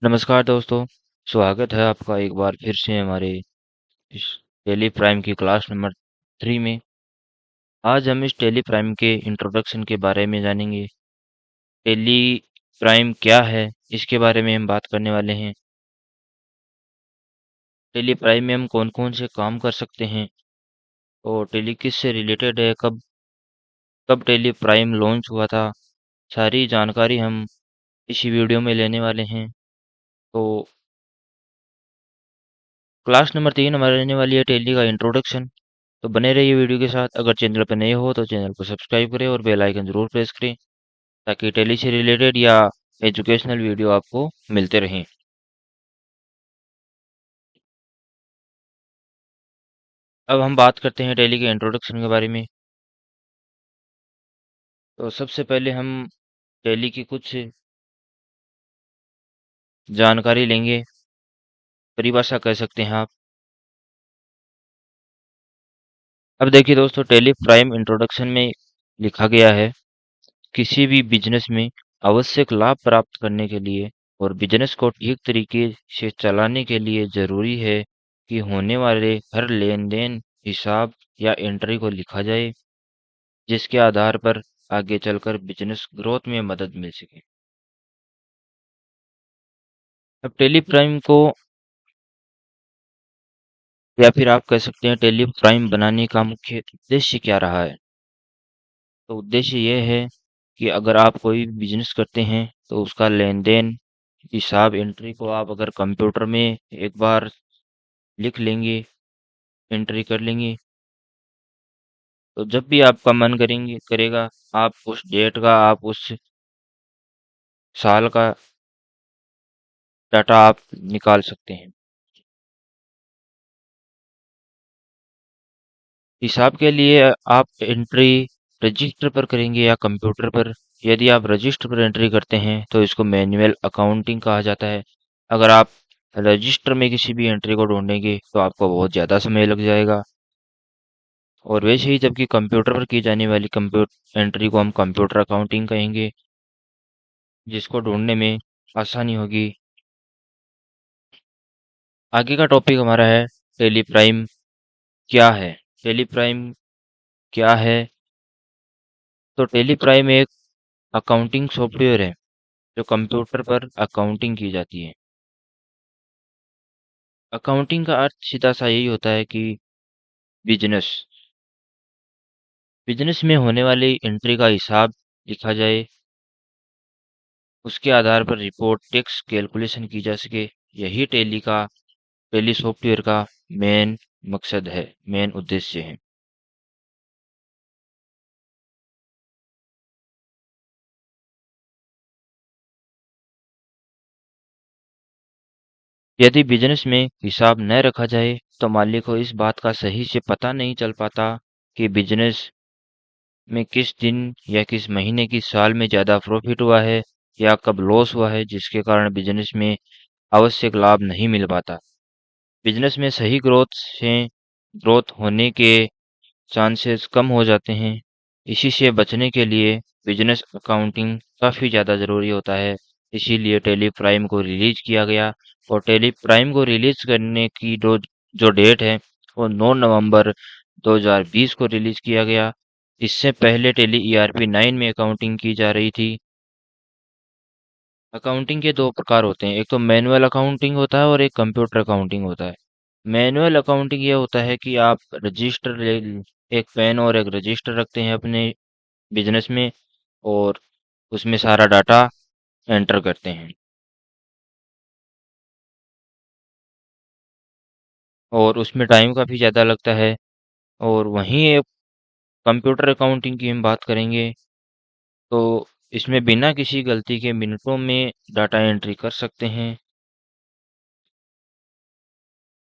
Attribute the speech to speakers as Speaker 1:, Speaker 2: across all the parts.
Speaker 1: नमस्कार दोस्तों, स्वागत है आपका एक बार फिर से हमारे इस टेली प्राइम की क्लास नंबर 3 में। आज हम इस टेली प्राइम के इंट्रोडक्शन के बारे में जानेंगे। टेली प्राइम क्या है, इसके बारे में हम बात करने वाले हैं। टेली प्राइम में हम कौन कौन से काम कर सकते हैं और टेली किस से रिलेटेड है, कब कब टेली प्राइम लॉन्च हुआ था, सारी जानकारी हम इसी वीडियो में लेने वाले हैं। तो क्लास नंबर 3 हमारे रहने वाली है टेली का इंट्रोडक्शन। तो बने रहिए वीडियो के साथ। अगर चैनल पर नए हो तो चैनल को सब्सक्राइब करें और बेल आइकन जरूर प्रेस करें ताकि टेली से रिलेटेड या एजुकेशनल वीडियो आपको मिलते रहें। अब हम बात करते हैं टेली के इंट्रोडक्शन के बारे में। तो सबसे पहले हम टेली की कुछ जानकारी लेंगे, परिभाषा कह सकते हैं आप। अब देखिए दोस्तों, टेली प्राइम इंट्रोडक्शन में लिखा गया है, किसी भी बिजनेस में आवश्यक लाभ प्राप्त करने के लिए और बिजनेस को ठीक तरीके से चलाने के लिए जरूरी है कि होने वाले हर लेन देन, हिसाब या एंट्री को लिखा जाए, जिसके आधार पर आगे चलकर बिजनेस ग्रोथ में मदद मिल सके। अब टेली प्राइम को, या फिर आप कह सकते हैं टेली प्राइम बनाने का मुख्य उद्देश्य क्या रहा है। तो उद्देश्य यह है कि अगर आप कोई बिजनेस करते हैं तो उसका लेन देन, हिसाब, एंट्री को आप अगर कंप्यूटर में एक बार लिख लेंगे, एंट्री कर लेंगे, तो जब भी आपका मन करेगा, आप उस डेट का, आप उस साल का डाटा आप निकाल सकते हैं। हिसाब के लिए आप एंट्री रजिस्टर पर करेंगे या कंप्यूटर पर। यदि आप रजिस्टर पर एंट्री करते हैं तो इसको मैनुअल अकाउंटिंग कहा जाता है। अगर आप रजिस्टर में किसी भी एंट्री को ढूंढेंगे तो आपको बहुत ज़्यादा समय लग जाएगा। और वैसे ही जबकि कंप्यूटर पर की जाने वाली कंप्यूटर एंट्री को हम कंप्यूटर अकाउंटिंग कहेंगे, जिसको ढूंढने में आसानी होगी। आगे का टॉपिक हमारा है टेली प्राइम क्या है। टेली प्राइम क्या है? तो टेली प्राइम एक अकाउंटिंग सॉफ्टवेयर है जो कंप्यूटर पर अकाउंटिंग की जाती है। अकाउंटिंग का अर्थ सीधा सा यही होता है कि बिजनेस बिजनेस में होने वाली एंट्री का हिसाब लिखा जाए, उसके आधार पर रिपोर्ट टैक्स कैलकुलेशन की जा सके। यही टेली सॉफ्टवेयर का मेन मकसद है, मेन उद्देश्य है। यदि बिजनेस में हिसाब न रखा जाए तो मालिक को इस बात का सही से पता नहीं चल पाता कि बिजनेस में किस दिन या किस महीने की साल में ज़्यादा प्रॉफिट हुआ है या कब लॉस हुआ है, जिसके कारण बिजनेस में आवश्यक लाभ नहीं मिल पाता। बिजनेस में सही ग्रोथ होने के चांसेस कम हो जाते हैं। इसी से बचने के लिए बिजनेस अकाउंटिंग काफ़ी ज़्यादा ज़रूरी होता है। इसीलिए टेली प्राइम को रिलीज किया गया। और टेली प्राइम को रिलीज करने की जो डेट है वो 9 नवंबर 2020 को रिलीज किया गया। इससे पहले टेली ईआरपी 9 में अकाउंटिंग की जा रही थी। अकाउंटिंग के दो प्रकार होते हैं, एक तो मैनुअल अकाउंटिंग होता है और एक कंप्यूटर अकाउंटिंग होता है। मैनुअल अकाउंटिंग ये होता है कि आप एक पेन और एक रजिस्टर रखते हैं अपने बिजनेस में और उसमें सारा डाटा एंटर करते हैं। और उसमें टाइम काफ़ी ज़्यादा लगता है। और वहीं एक कंप्यूटर अकाउंटिंग की हम बात करेंगे तो इसमें बिना किसी गलती के मिनटों में डाटा एंट्री कर सकते हैं,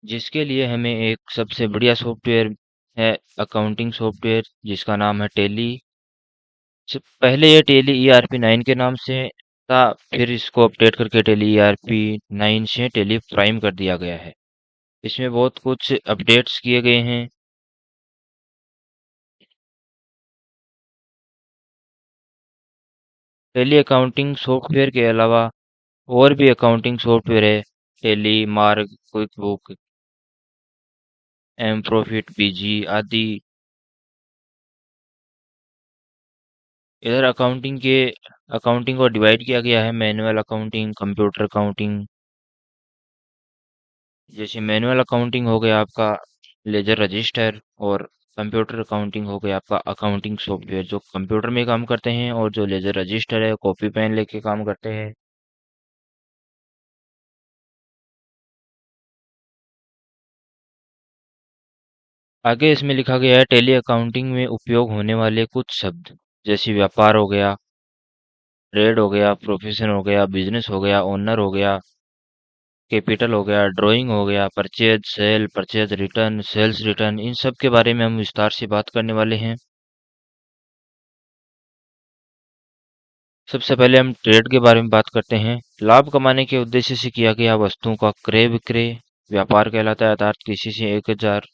Speaker 1: जिसके लिए हमें एक सबसे बढ़िया सॉफ्टवेयर है, अकाउंटिंग सॉफ्टवेयर, जिसका नाम है टेली। पहले ये टेली ईआरपी 9 के नाम से था, फिर इसको अपडेट करके टेली ईआरपी 9 से टेली प्राइम कर दिया गया है। इसमें बहुत कुछ अपडेट्स किए गए हैं। टेली अकाउंटिंग सॉफ्टवेयर के अलावा और भी अकाउंटिंग सॉफ्टवेयर है, Tally, Marg, Quick Book, M Profit, Busy आदि। इधर अकाउंटिंग को डिवाइड किया गया है, मैनुअल अकाउंटिंग, कंप्यूटर अकाउंटिंग। जैसे मैनुअल अकाउंटिंग हो गया आपका लेजर रजिस्टर, और कंप्यूटर अकाउंटिंग हो गया आपका अकाउंटिंग सॉफ्टवेयर जो कंप्यूटर में काम करते हैं, और जो लेजर रजिस्टर है कॉपी पेन लेके काम करते हैं। आगे इसमें लिखा गया है टेली अकाउंटिंग में उपयोग होने वाले कुछ शब्द, जैसे व्यापार हो गया, ट्रेड हो गया, प्रोफेशन हो गया, बिजनेस हो गया, ओनर हो गया, कैपिटल हो गया, ड्राइंग हो गया, purchase sale, purchase return, sales return. इन सब के बारे में हम विस्तार से बात करने वाले हैं। सबसे पहले हम ट्रेड के बारे में बात करते हैं। लाभ कमाने के उद्देश्य से किया गया वस्तुओं का क्रय विक्रय व्यापार कहलाता है। अर्थात किसी से 1,000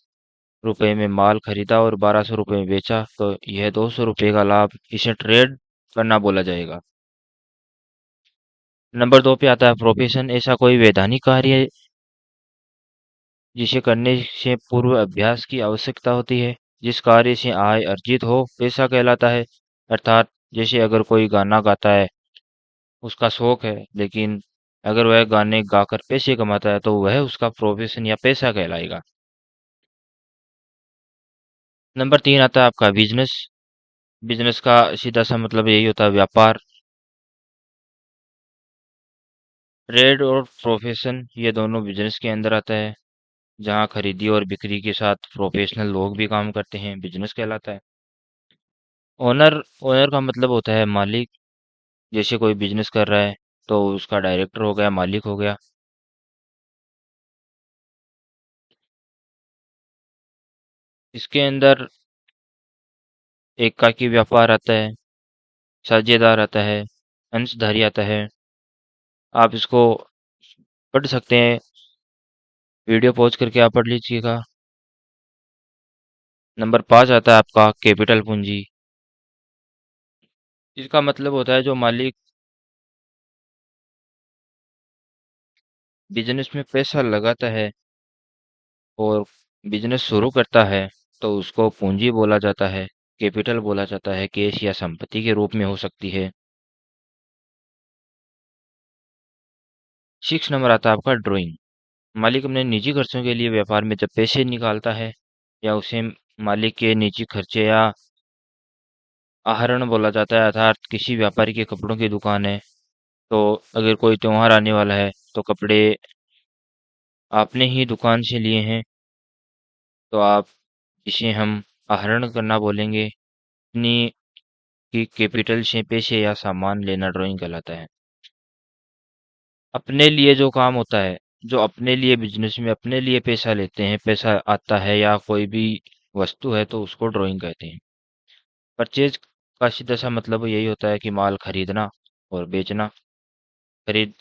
Speaker 1: रुपए में माल खरीदा और 1,200 रुपए में बेचा तो यह 200 रुपए का लाभ, इसे ट्रेड करना बोला जाएगा। नंबर 2 पे आता है प्रोफेशन। ऐसा कोई वैधानिक कार्य जिसे करने से पूर्व अभ्यास की आवश्यकता होती है, जिस कार्य से आय अर्जित हो, पेशा कहलाता है। अर्थात जैसे अगर कोई गाना गाता है, उसका शौक है, लेकिन अगर वह गाने गाकर पैसे कमाता है तो वह उसका प्रोफेशन या पैसा कहलाएगा। नंबर 3 आता है आपका बिजनेस। बिजनेस का सीधा सा मतलब यही होता है व्यापार। ट्रेड और प्रोफेशन ये दोनों बिजनेस के अंदर आता है, जहाँ खरीदी और बिक्री के साथ प्रोफेशनल लोग भी काम करते हैं, बिजनेस कहलाता है। ओनर ओनर का मतलब होता है मालिक। जैसे कोई बिजनेस कर रहा है तो उसका डायरेक्टर हो गया, मालिक हो गया। इसके अंदर एकाकी व्यापार आता है, साझेदार आता है, अंशधारी आता है। आप इसको पढ़ सकते हैं, वीडियो पॉज करके आप पढ़ लीजिएगा। नंबर 5 आता है आपका कैपिटल पूंजी। इसका मतलब होता है जो मालिक बिजनेस में पैसा लगाता है और बिजनेस शुरू करता है तो उसको पूंजी बोला जाता है, कैपिटल बोला जाता है। कैश या संपत्ति के रूप में हो सकती है। 6 नंबर आता है आपका ड्राइंग। मालिक अपने निजी खर्चों के लिए व्यापार में जब पैसे निकालता है, या उसे मालिक के निजी खर्चे या आहरण बोला जाता है। अर्थात किसी व्यापारी के कपड़ों की दुकान है, तो अगर कोई त्योहार आने वाला है तो कपड़े आपने ही दुकान से लिए हैं, तो आप इसे हम आहरण करना बोलेंगे। अपनी की कैपिटल से पैसे या सामान लेना ड्राइंग कहलाता है। अपने लिए जो काम होता है, जो अपने लिए बिजनेस में अपने लिए पैसा लेते हैं, पैसा आता है या कोई भी वस्तु है, तो उसको ड्राइंग कहते हैं। परचेज का सीधा सा मतलब यही होता है कि माल खरीदना और बेचना। खरीद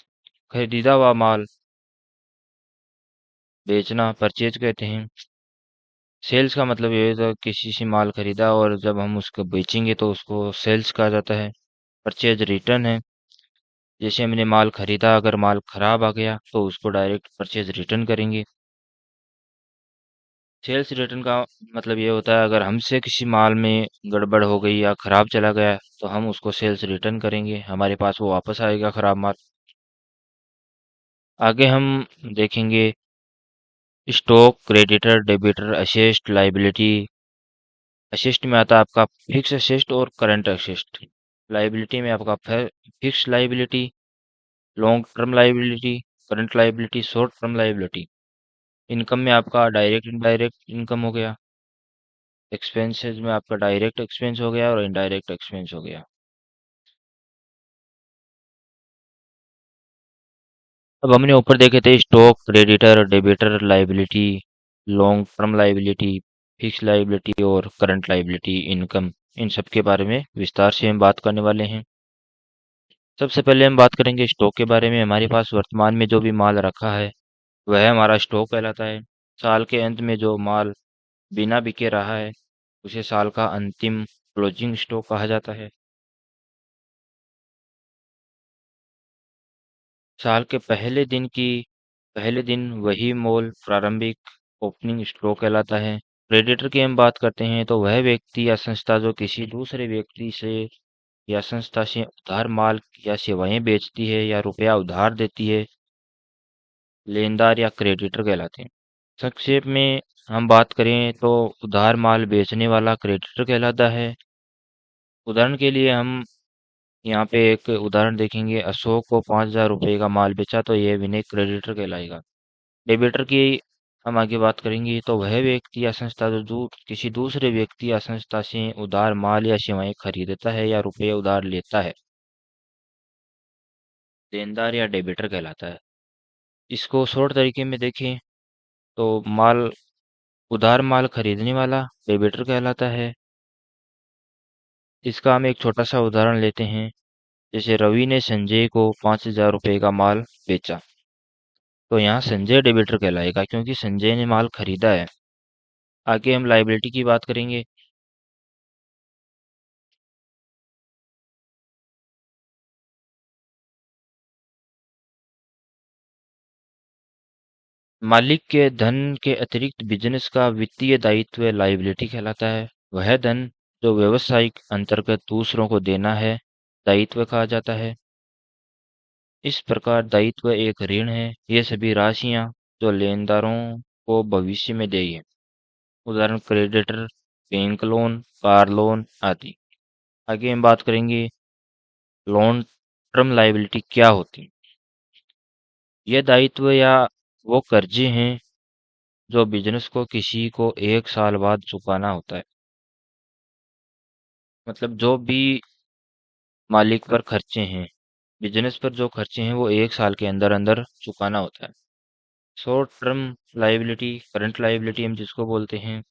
Speaker 1: खरीदा हुआ माल बेचना परचेज कहते हैं। सेल्स का मतलब ये होता है किसी से माल खरीदा और जब हम उसको बेचेंगे तो उसको सेल्स कहा जाता है। परचेज रिटर्न है। जैसे हमने माल खरीदा, अगर माल खराब आ गया तो उसको डायरेक्ट परचेज रिटर्न करेंगे। सेल्स रिटर्न का मतलब ये होता है अगर हमसे किसी माल में गड़बड़ हो गई या खराब चला गया तो हम उसको सेल्स रिटर्न करेंगे, हमारे पास वो वापस आएगा खराब माल। आगे हम देखेंगे stock, creditor, debtor, asset, liability. Asset में आता है आपका फिक्स असेस्ट और करंट असेस्ट। लाइबिलिटी में आपका fix liability, long term liability, current liability, short term liability. Income में आपका डायरेक्ट इनडायरेक्ट इनकम हो गया। एक्सपेंसेस में आपका डायरेक्ट एक्सपेंस हो गया और इनडायरेक्ट एक्सपेंस हो गया। अब हमने ऊपर देखे थे stock, creditor, debtor, liability, long term liability, fix liability और करंट लाइबिलिटी, इनकम। इन सब के बारे में विस्तार से हम बात करने वाले हैं। सबसे पहले हम बात करेंगे स्टॉक के बारे में। हमारे पास वर्तमान में जो भी माल रखा है वह हमारा स्टॉक कहलाता है। साल के अंत में जो माल बिना बिके रहा है उसे साल का अंतिम क्लोजिंग स्टॉक कहा जाता है। साल के पहले दिन वही मॉल प्रारंभिक ओपनिंग स्टॉक कहलाता है। क्रेडिटर की हम बात करते हैं तो वह व्यक्ति या संस्था जो किसी दूसरे व्यक्ति से या संस्था से उधार माल या सेवाएं बेचती है या रुपया उधार देती है, लेनदार या क्रेडिटर कहलाते हैं। संक्षेप में हम बात करें तो उधार माल बेचने वाला क्रेडिटर कहलाता है। उदाहरण के लिए हम यहाँ पे एक उदाहरण देखेंगे, अशोक को 5,000 रुपये का माल बेचा तो यह विनय क्रेडिटर कहलाएगा। डेबिटर की हम आगे बात करेंगे तो वह व्यक्ति या संस्था जो किसी दूसरे व्यक्ति या संस्था से उधार माल या सेवाएं खरीदता है या रुपये उधार लेता है, देनदार या डेबिटर कहलाता है। इसको शॉर्ट तरीके में देखें तो उधार माल खरीदने वाला डेबिटर कहलाता है। इसका हम एक छोटा सा उदाहरण लेते हैं। जैसे रवि ने संजय को 5,000 रुपये का माल बेचा, तो यहाँ संजय डेबिटर कहलाएगा क्योंकि संजय ने माल खरीदा है। आगे हम लायबिलिटी की बात करेंगे। मालिक के धन के अतिरिक्त बिजनेस का वित्तीय दायित्व लायबिलिटी कहलाता है। वह धन जो व्यवसायिक अंतर्गत दूसरों को देना है, दायित्व कहा जाता है। इस प्रकार दायित्व एक ऋण है। ये सभी राशियां जो लेनदारों को भविष्य में देगी। उदाहरण creditor, bank loan, car loan आदि। आगे हम बात करेंगे लॉन्ग टर्म लायबिलिटी क्या होती है। ये दायित्व या वो कर्जे हैं जो बिजनेस को किसी को 1 साल बाद चुकाना होता है। मतलब जो भी मालिक पर खर्चे हैं, बिजनेस पर जो खर्चे हैं वो 1 साल के अंदर अंदर चुकाना होता है। Short term liability, current liability हम जिसको बोलते हैं,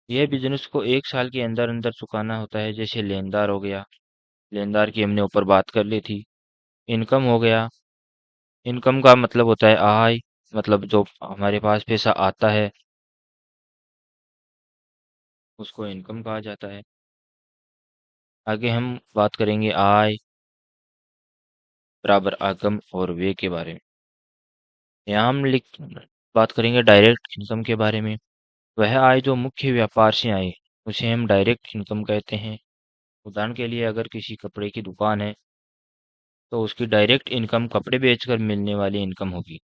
Speaker 1: यह बिजनेस को 1 साल के अंदर अंदर चुकाना होता है। जैसे लेनदार हो गया, लेनदार की हमने ऊपर बात कर ली थी। इनकम हो गया, इनकम का मतलब होता है आय, मतलब जो हमारे पास पैसा आता है उसको इनकम कहा जाता है। आगे हम बात करेंगे आय बराबर आगम और व्यय के बारे में। यहाँ हम लिख बात करेंगे डायरेक्ट इनकम के बारे में। वह आय जो मुख्य व्यापार से आए उसे हम डायरेक्ट इनकम कहते हैं। उदाहरण के लिए अगर किसी कपड़े की दुकान है तो उसकी डायरेक्ट इनकम कपड़े बेचकर मिलने वाली इनकम होगी।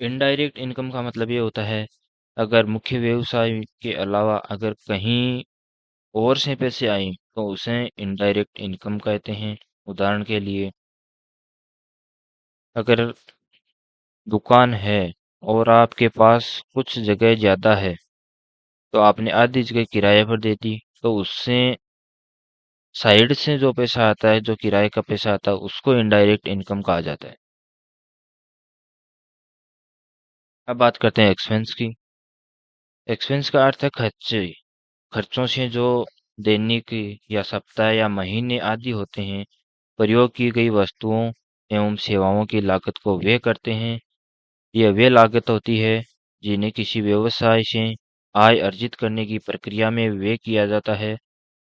Speaker 1: इनडायरेक्ट इनकम का मतलब ये होता है, अगर मुख्य व्यवसाय के अलावा अगर कहीं और से पैसे आए तो उसे इनडायरेक्ट इनकम कहते हैं। उदाहरण के लिए अगर दुकान है और आपके पास कुछ जगह ज़्यादा है तो आपने आधी जगह किराए पर दे दी, तो उससे साइड से जो पैसा आता है, जो किराए का पैसा आता है, उसको इनडायरेक्ट इनकम कहा जाता है। अब बात करते हैं एक्सपेंस की। एक्सपेंस का अर्थ है खर्चे। खर्चों से जो दैनिक या सप्ताह या महीने आदि होते हैं, प्रयोग की गई वस्तुओं एवं सेवाओं की लागत को व्यय करते हैं। यह वे लागत होती है जिन्हें किसी व्यवसाय से आय अर्जित करने की प्रक्रिया में व्यय किया जाता है।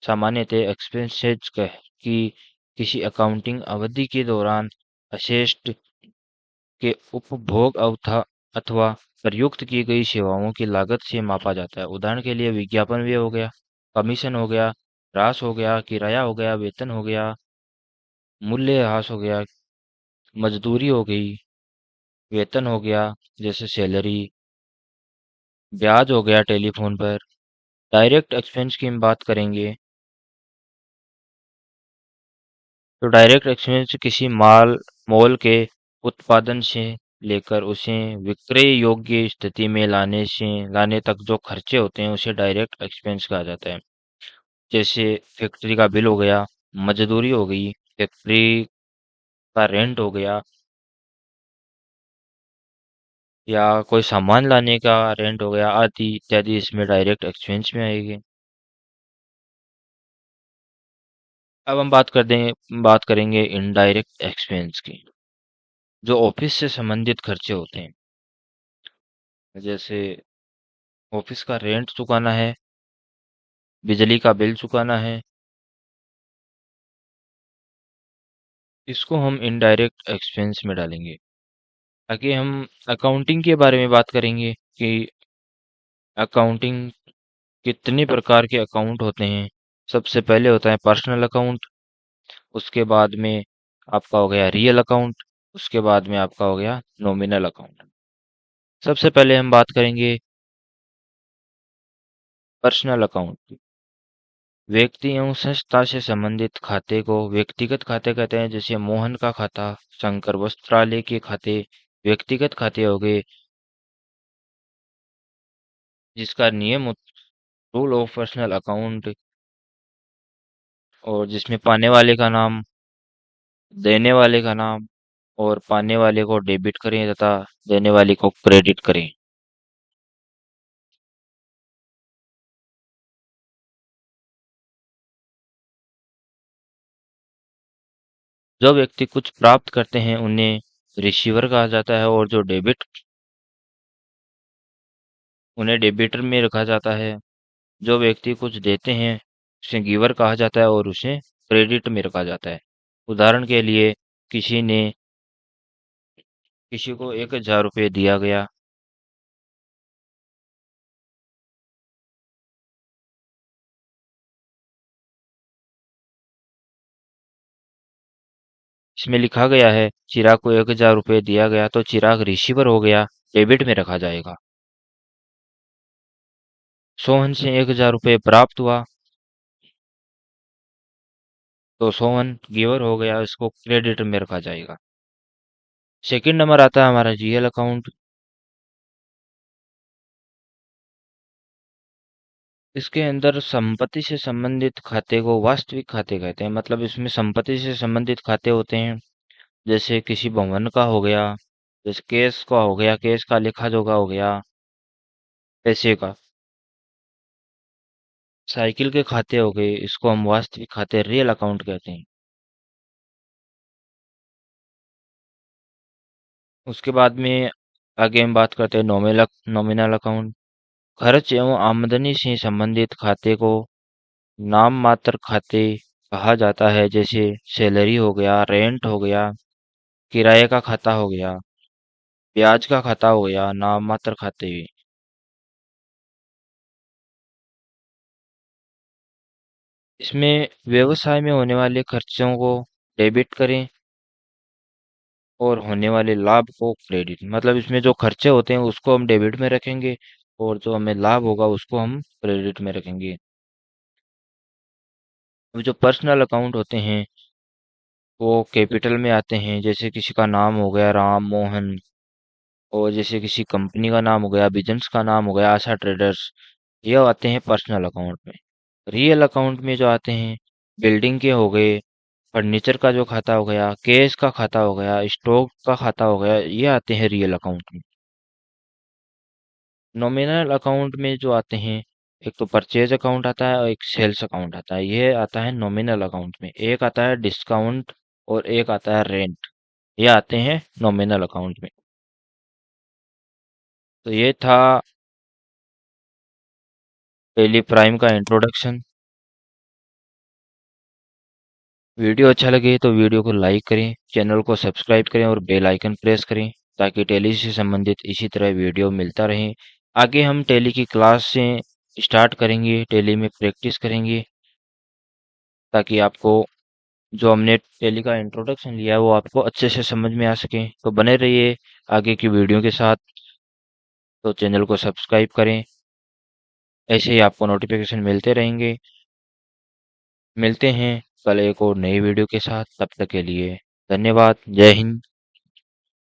Speaker 1: सामान्यतः एक्सपेंसेस की किसी अकाउंटिंग अवधि के दौरान अवशिष्ट के उपभोग अथवा प्रयुक्त की गई सेवाओं की लागत से मापा जाता है। उदाहरण के लिए विज्ञापन व्यय हो गया, कमीशन हो गया, ह्रास हो गया, किराया हो गया, वेतन हो गया, मूल्य ह्रास हो गया, मजदूरी हो गई, वेतन हो गया जैसे सैलरी, ब्याज हो गया टेलीफोन पर। डायरेक्ट एक्सपेंस की हम बात करेंगे तो डायरेक्ट एक्सपेंस किसी मोल के उत्पादन से लेकर उसे विक्रय योग्य स्थिति में लाने तक जो खर्चे होते हैं उसे डायरेक्ट एक्सपेंस कहा जाता है। जैसे फैक्ट्री का बिल हो गया, मजदूरी हो गई, फैक्ट्री का रेंट हो गया, या कोई सामान लाने का रेंट हो गया आदि इत्यादि इसमें डायरेक्ट एक्सपेंस में आएगी। अब हम बात करेंगे इनडायरेक्ट एक्सपेंस की, जो ऑफिस से संबंधित खर्चे होते हैं। जैसे ऑफिस का रेंट चुकाना है, बिजली का बिल चुकाना है। इसको हम इनडायरेक्ट एक्सपेंस में डालेंगे। आगे हम अकाउंटिंग के बारे में बात करेंगे कि अकाउंटिंग कितने प्रकार के अकाउंट होते हैं। सबसे पहले होता है पर्सनल अकाउंट, उसके बाद में आपका हो गया रियल अकाउंट, उसके बाद में आपका हो गया नॉमिनल अकाउंट। सबसे पहले हम बात करेंगे पर्सनल अकाउंट की। व्यक्ति एवं संस्था से संबंधित खाते को व्यक्तिगत खाते कहते हैं। जैसे मोहन का खाता, शंकर वस्त्रालय के खाते व्यक्तिगत खाते हो गए, जिसका नियम रूल ऑफ पर्सनल अकाउंट, और जिसमें पाने वाले का नाम, देने वाले का नाम, और पाने वाले को डेबिट करें तथा देने वाले को क्रेडिट करें। जो व्यक्ति कुछ प्राप्त करते हैं उन्हें रिसीवर कहा जाता है, और जो डेबिट उन्हें डेबिटर में रखा जाता है। जो व्यक्ति कुछ देते हैं उसे गिवर कहा जाता है, और उसे क्रेडिट में रखा जाता है। उदाहरण के लिए किसी ने किसी को 1,000 रुपये दिया गया। इसमें लिखा गया है चिराग को 1,000 रुपये दिया गया, तो चिराग रिसीवर हो गया, डेबिट में रखा जाएगा। सोहन से 1,000 रुपये प्राप्त हुआ, तो सोहन गिवर हो गया, इसको क्रेडिट में रखा जाएगा। सेकंड नंबर आता है हमारा जीएल अकाउंट। इसके अंदर संपत्ति से संबंधित खाते को वास्तविक खाते कहते हैं। मतलब इसमें संपत्ति से संबंधित खाते होते हैं। जैसे किसी भवन का हो गया, जैसे केस का हो गया, केस का लेखा जोखा हो गया, पैसे का। साइकिल के खाते हो गए, इसको हम वास्तविक खाते रियल अकाउंट कहते हैं। उसके बाद में आगे हम बात करते हैं नॉमिनल अकाउंट। खर्च एवं आमदनी से संबंधित खाते को नाम मात्र खाते कहा जाता है। जैसे सैलरी हो गया, रेंट हो गया, किराए का खाता हो गया, ब्याज का खाता हो गया, नाम मात्र खाते। इसमें व्यवसाय में होने वाले खर्चों को डेबिट करें, और होने वाले लाभ को क्रेडिट। मतलब इसमें जो खर्चे होते हैं उसको हम डेबिट में रखेंगे, और जो हमें लाभ होगा उसको हम क्रेडिट में रखेंगे। अब जो पर्सनल अकाउंट होते हैं वो कैपिटल में आते हैं। जैसे किसी का नाम हो गया राम मोहन, और जैसे किसी कंपनी का नाम हो गया, बिजनेस का नाम हो गया आशा ट्रेडर्स, ये आते हैं पर्सनल अकाउंट में। रियल अकाउंट में जो आते हैं बिल्डिंग के हो गए, फर्नीचर का जो खाता हो गया, कैश का खाता हो गया, स्टॉक का खाता हो गया, ये आते हैं रियल अकाउंट में। नॉमिनल अकाउंट में जो आते हैं, एक तो परचेज अकाउंट आता है और एक सेल्स अकाउंट आता है। ये आता है नॉमिनल अकाउंट में। एक आता है डिस्काउंट, और एक आता है रेंट। ये आते हैं नॉमिनल अकाउंट में। तो ये था टेली प्राइम का इंट्रोडक्शन। वीडियो अच्छा लगे तो वीडियो को लाइक करें, चैनल को सब्सक्राइब करें और बेल आइकन प्रेस करें, ताकि टेली से संबंधित इसी तरह वीडियो मिलता रहे। आगे हम टेली की क्लास से स्टार्ट करेंगे, टेली में प्रैक्टिस करेंगे, ताकि आपको जो हमने टेली का इंट्रोडक्शन लिया है वो आपको अच्छे से समझ में आ सके। तो बने रहिए आगे की वीडियो के साथ। तो चैनल को सब्सक्राइब करें, ऐसे ही आपको नोटिफिकेशन मिलते रहेंगे। मिलते हैं कल एक और नई वीडियो के साथ। तब तक के लिए धन्यवाद। जय हिंद।